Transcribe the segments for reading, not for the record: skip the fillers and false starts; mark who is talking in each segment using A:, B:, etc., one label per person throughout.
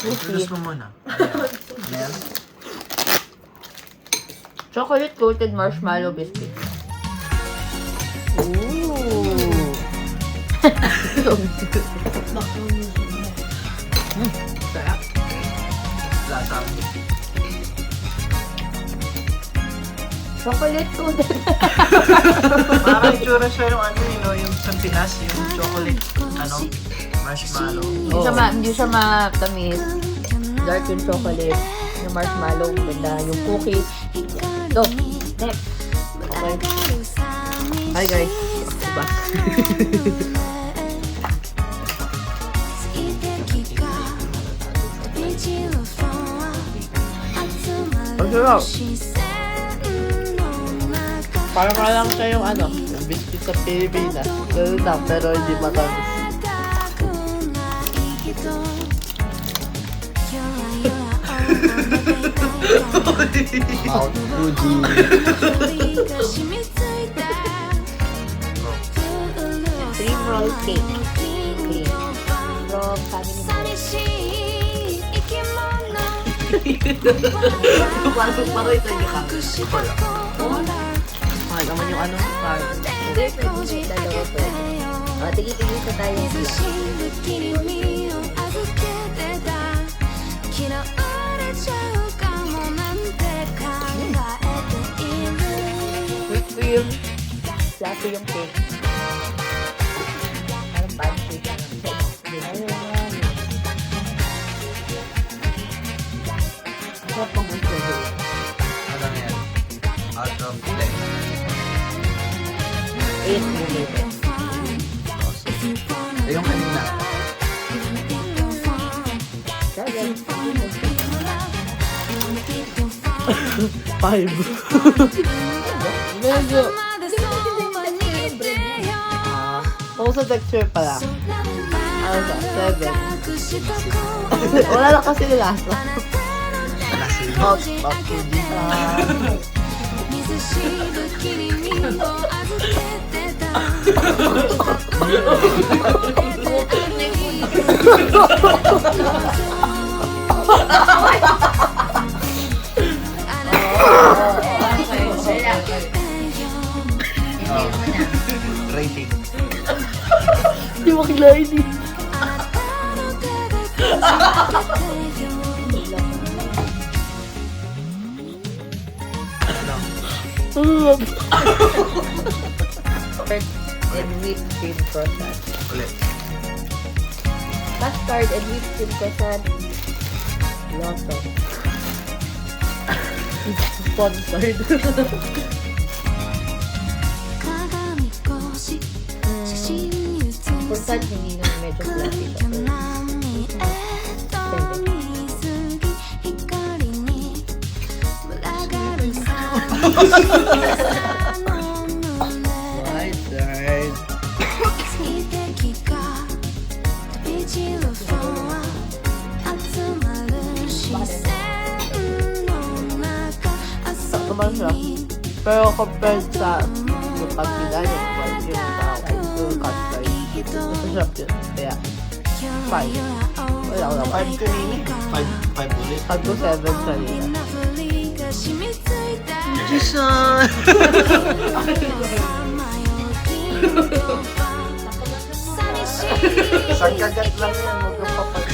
A: Introduce mo muna. Ano yan?
B: Chocolate coated marshmallow biscuit. Ooh.
A: Sarap. Lasang.
B: Chocolate coated.
A: Parang itsura siya yung ano yun, no? Yung sa Pinas, yung chocolate, ano, marshmallow.
B: Hindi siya matamis. Dark yung chocolate. Yung marshmallow. Ganda. Yung cookies. So, next. Okay. Hi guys. Diba? Ang sarap. Parang lang siya yung ano, yung biscuit sa Pilipinas. Ganun lang, pero hindi matamis.
A: Mount Fuji.
B: Cream roll cake. Cream. From family Parang ito yung kami. Mahal naman yung ano. Hindi, pwede dalawa po. Tigi-tigi sa tayo sila. Whipped cream. Fluffy yung cake. Parang pancake. Sarap pang gusto.
A: Ano yan? Out of 10.
B: 8 minutes.
A: Eh, yung kanina.
B: Five. Medyo. Kung sa texture pala. Ano siya? 7. Wala na kasi lasa. Mount Fuji.
A: Rating.
B: Hindi mo kilain eh. And whipped cream croissant.
A: Ulit.
B: Custard and whipped cream croissant. Lawson. Sponsored. Croissant hindi na medyo fluffy siya.
A: My turn.
B: Sakto man siya. Pero compared sa yung pagkila niya, yung custard, masarap yun. Kaya, 5. Wala ko na, 5 to me.
A: 5 ulit.
B: 5 to 7 sa nila.
A: Jason! Isang kagat lang yan, huwag kang papag.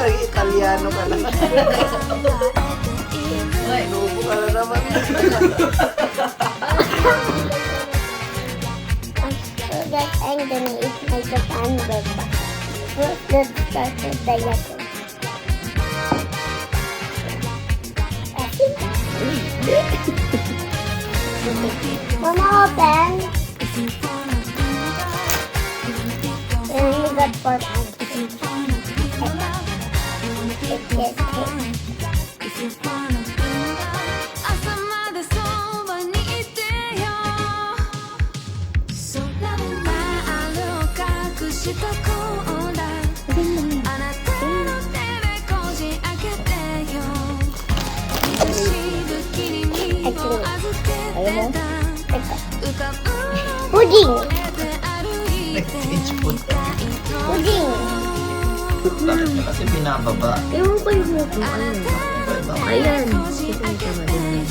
A: Italiano ka na. Nubo ka na naman.
C: So that I'm gonna eat my Japan breakfast. First, let's start with the yogurt. Mama, open. And we got 4 pounds. It's Pudding.
A: It's food.
C: Pudding.
A: Bakit na kasi binababa?
B: Ewan ko yung kung ano. Ayan. Kasi may tama din.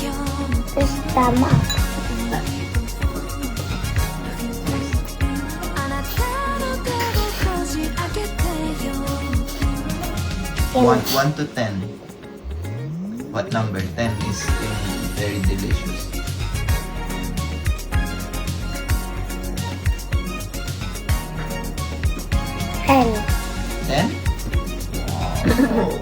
C: This stomach.
A: One to 10. What number? 10 is very delicious.
C: And
A: 10? Wow.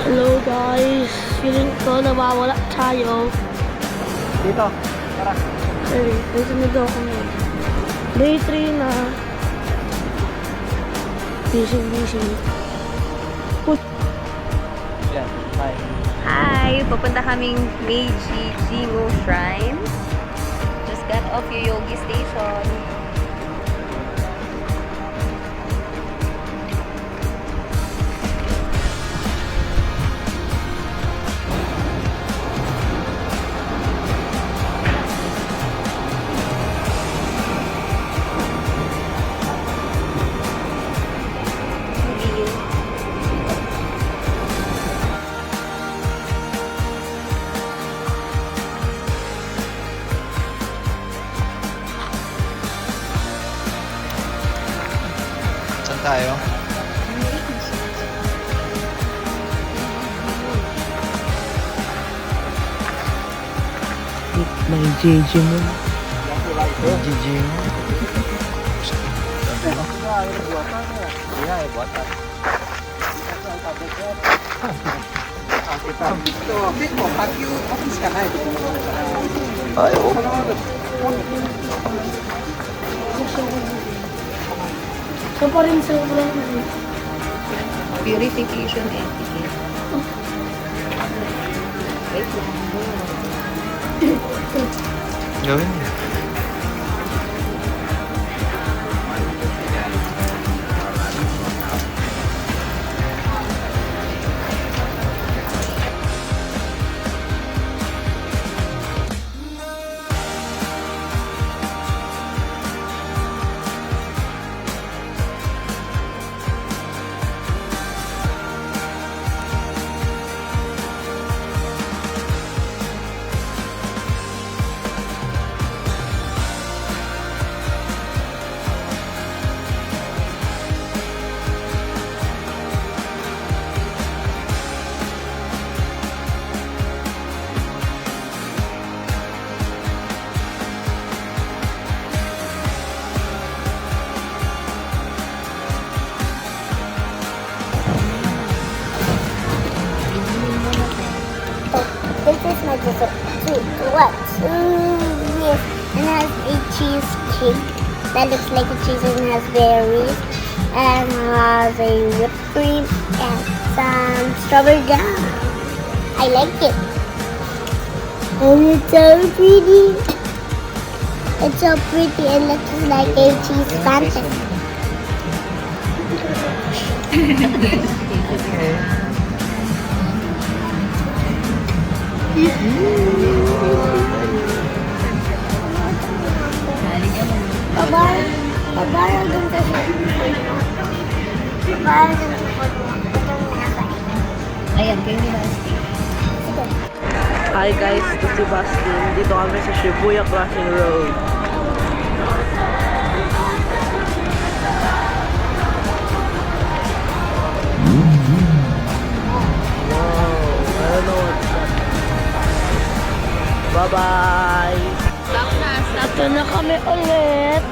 D: Hello guys, feeling ko nawawala tayo.
A: Dito, tara.
D: Sorry, may sunod ako ngayon. Day 3 na. Busy.
A: Yan, bye.
B: Hi! Pupunta kaming Meiji Jingo Shrine. Just got off yung Yogi Station.
A: Saan tayo?
D: May JJ mo.
A: GG mo. Ay,
D: So pa rin sobrang
B: Purification etiquette. Wait lang.
A: gawin mo.
C: this is my dessert. What? Yes. And has a cheesecake that looks like a cheese and has berries. And has a whipped cream and some strawberry jam. I like it. And it's so pretty. It's so pretty and looks like a cheese fantasy. Pabar dun sa Pabar dun sa
B: Ayan, kayo nila.
D: Hi guys, ito si Bastin. Dito kami sa Shibuya Crossing Road. Wow, I don't know what's that. Bye-bye! Ito na kami ulit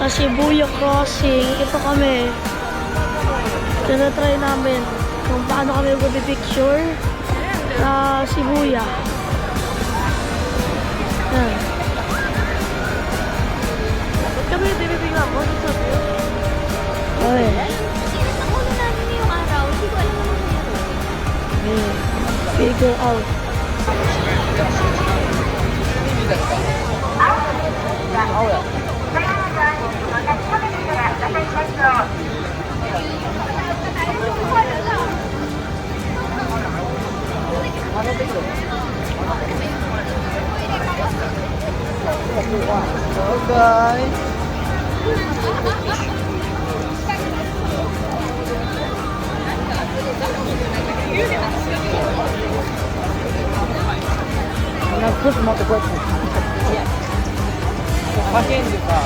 D: sa Shibuya Crossing. Ito kami. Tinatry namin kung paano kami mag-picture sa Shibuya. Yan. Ba't kami tinitingnan mo? Ano sabi yun? Okay.
B: Nakuha namin yung araw. Hindi ko alam naman yun.
D: Okay. You're out.
A: Oh, guys.
B: Nag-push mo to push.
A: Makin, di ba?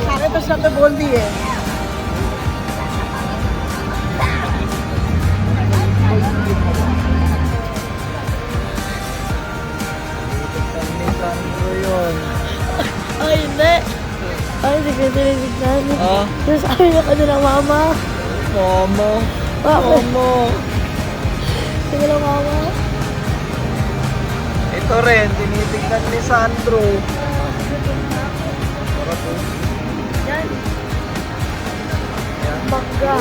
A: Bakit pa siya ka Boldy eh?
D: Ay, hindi. Ay, hindi ko tinitignan.
A: Ah?
D: Tapos sabi niya kanila, mama.
A: Mama.
D: Bakit?
A: Mama.
D: Sige lang, mama.
A: Ito rin, tinitignan ni Sandro.
D: Yan. Bangga.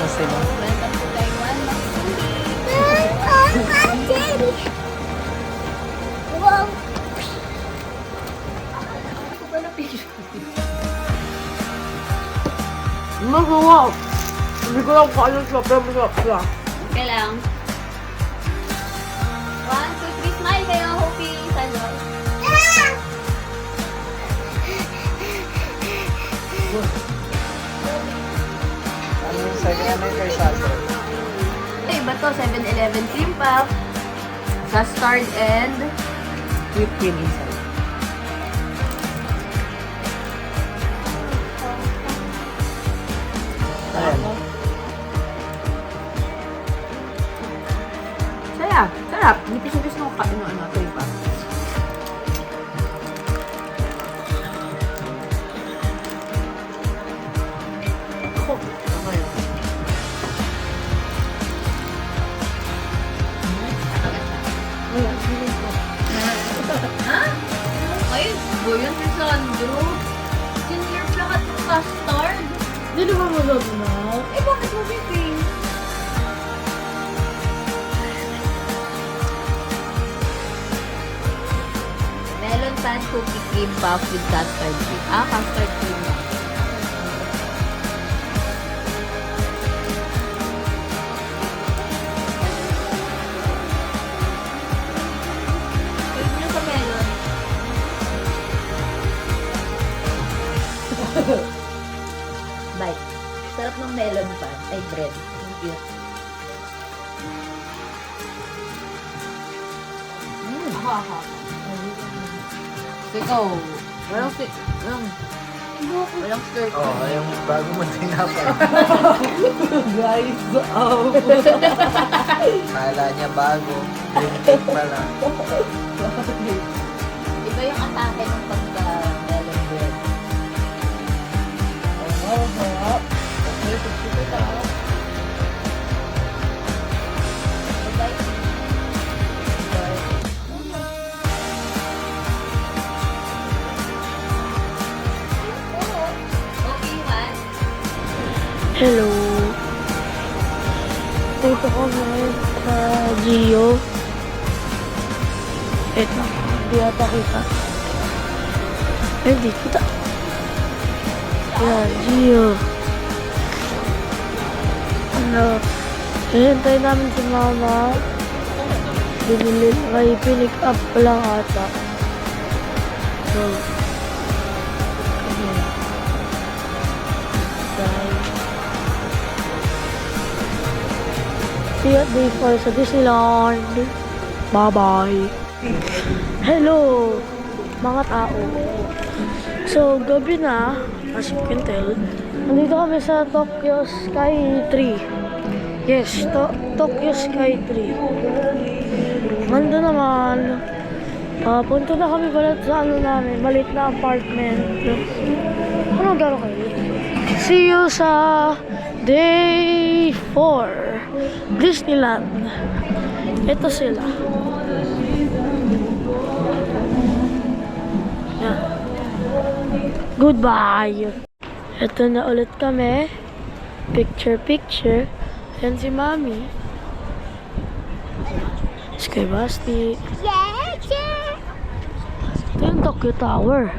A: Kasi na.
C: Wow.
D: Magawa. Hindi ko lang kaya siya, pero masarap siya.
B: Okay lang. 1, 2, 3, smile kayo. Hopi, Sandro.
A: Ano yung second ano yung kay Sandro?
B: Iba to, 7-Eleven cream puff. Custard and whipped cream inside.
A: Ayan.
B: Saya, sarap. Nipis-nipis nung cream puff. Ayun, bo yun si Sandro. Senior plakat ng custard.
D: Hindi naman masarap na.
B: Eh, bakit mo whipping? Melon pan cookie cream puff with custard cream. Custard cream lang. Pwede nyo sa melon. Bite. Sarap ng melon pan. Ay, bread. Ang cute. Ikaw, walang skirt.
A: Oh, yung bago mo tinapay.
B: Guys,
A: Kala niya bago. Lintik pala.
B: Iba yung atake ng pagka-melon bread.
A: Sarap.
D: Hello. Dito kami sa Gio. Ito. Hindi ata kita. Hindi kita. Yan, Gio. Ano? Hihintay namin si mama. Binili. May pinick up lang ata. So. Ayan. Bye. See you at day 4 sa Disneyland. Bye-bye. Hello, mga tao. So, gabi na, as you can tell. Nandito kami sa Tokyo Sky 3. Yes, Tokyo Sky 3. Mando naman. Punta na kami pala sa ano namin, maliit na apartment. Anong garo kayo? See you sa day 4. Disneyland. Ito sila. Yan. Goodbye! Ito na ulit kami. Picture. Yan si Mami. Sky Basti.
C: Yeah, yeah.
D: Ito yung Tokyo Tower.